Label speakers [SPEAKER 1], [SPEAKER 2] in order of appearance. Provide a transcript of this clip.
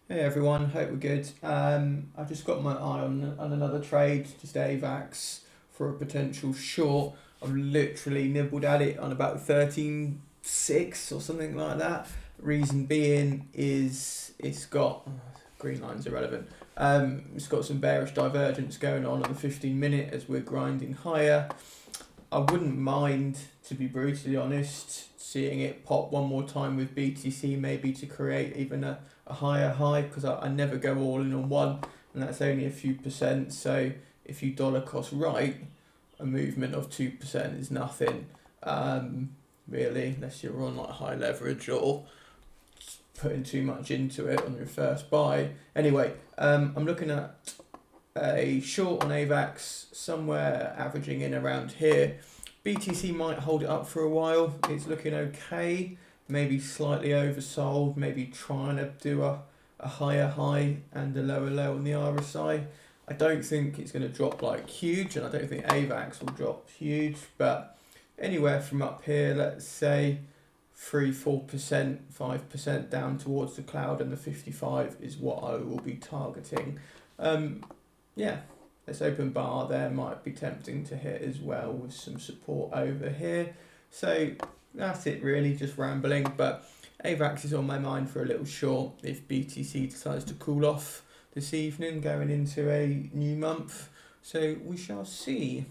[SPEAKER 1] Hey everyone, hope we're good. I've just got my eye on another trade, just Avax for a potential short. I've literally nibbled at it on about 13.6 or something like that. Reason being is it's got green line's irrelevant. It's got some bearish divergence going on the 15-minute as we're grinding higher. I wouldn't mind, to be brutally honest, seeing it pop one more time with BTC, maybe to create even a higher high, because I never go all in on one, and that's only a few percent. So if you dollar cost right, a movement of 2% is nothing, really, unless you're on like high leverage or putting too much into it on your first buy. Anyway, I'm looking at a short on Avax somewhere averaging in around here. BTC might hold it up for a while. It's looking okay, maybe slightly oversold, maybe trying to do a higher high and a lower low on the RSI. I don't think it's going to drop like huge, and I don't think Avax will drop huge, but anywhere from up here, let's say 3-4%, 5% down towards the cloud and the 55 is what I will be targeting. Yeah, this open bar there might be tempting to hit as well with some support over here. So that's it really, just rambling, but Avax is on my mind for a little short if BTC decides to cool off this evening going into a new month. So we shall see.